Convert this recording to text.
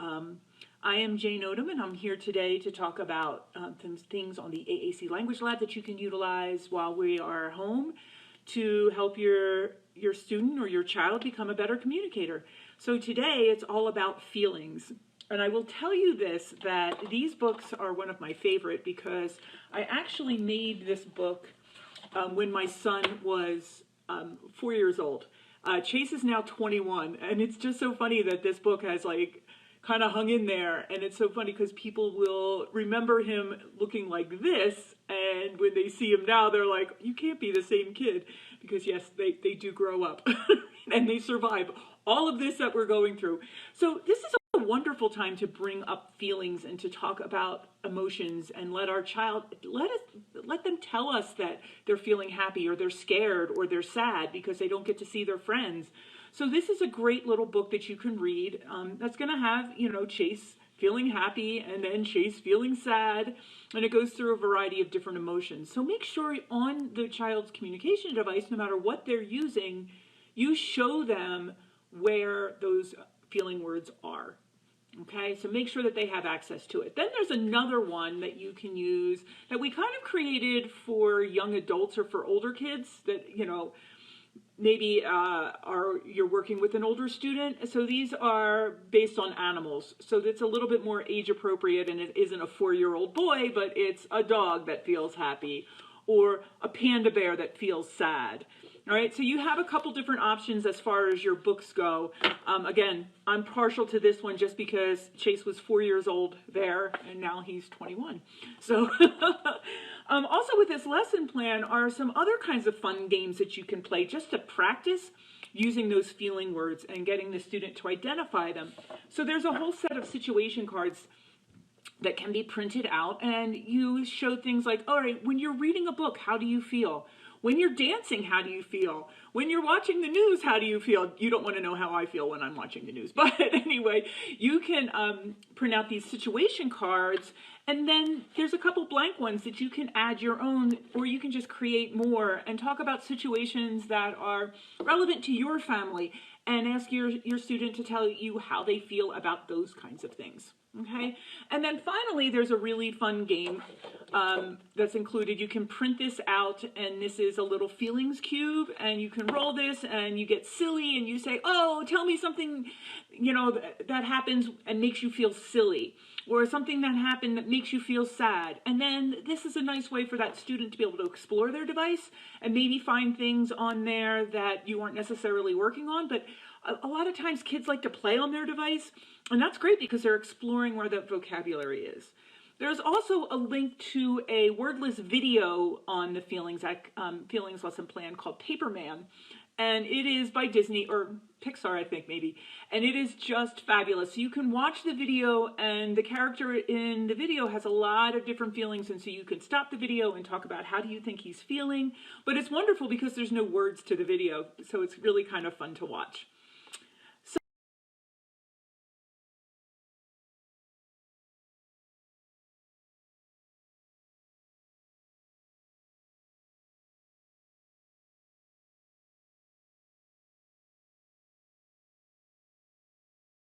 I am Jane Odom, and I'm here today to talk about some things on the AAC Language Lab that you can utilize while we are home to help your student or your child become a better communicator. So today it's all about feelings. And I will tell you this, that these books are one of my favorite because I actually made this book when my son was 4 years old. Chase is now 21, and it's just so funny that this book has kind of hung in there, and it's so funny because people will remember him looking like this, and when they see him now, they're like, you can't be the same kid, because yes, they do grow up, and they survive all of this that we're going through. So this is a wonderful time to bring up feelings and to talk about emotions and let our child, let them tell us that they're feeling happy or they're scared or they're sad because they don't get to see their friends. So this is a great little book that you can read that's going to have, Chase feeling happy and then Chase feeling sad, and it goes through a variety of different emotions. So make sure on the child's communication device, no matter what they're using, you show them where those feeling words are. Okay, so make sure that they have access to it. Then there's another one that you can use that we kind of created for young adults or for older kids that, maybe you're working with an older student. So these are based on animals. So it's a little bit more age appropriate, and it isn't a 4-year-old boy, but it's a dog that feels happy or a panda bear that feels sad. All right, so you have a couple different options as far as your books go. Again, I'm partial to this one just because Chase was 4 years old there, and now he's 21. So also with this lesson plan are some other kinds of fun games that you can play just to practice using those feeling words and getting the student to identify them. So there's a whole set of situation cards that can be printed out, and you show things like, all right, when you're reading a book, how do you feel? When you're dancing, how do you feel? When you're watching the news, how do you feel? You don't want to know how I feel when I'm watching the news. But anyway, you can print out these situation cards, and then there's a couple blank ones that you can add your own, or you can just create more and talk about situations that are relevant to your family and ask your student to tell you how they feel about those kinds of things. Okay, and then finally there's a really fun game that's included. You can print this out, and this is a little feelings cube, and you can roll this and you get silly and you say, oh, tell me something that happens and makes you feel silly, or something that happened that makes you feel sad. And then this is a nice way for that student to be able to explore their device and maybe find things on there that you aren't necessarily working on, but a lot of times kids like to play on their device, and that's great because they're exploring where that vocabulary is. There's also a link to a wordless video on the feelings lesson plan called Paperman, and it is by Disney, or Pixar, I think maybe, and it is just fabulous. So you can watch the video, and the character in the video has a lot of different feelings, and so you can stop the video and talk about how do you think he's feeling, but it's wonderful because there's no words to the video, so it's really kind of fun to watch.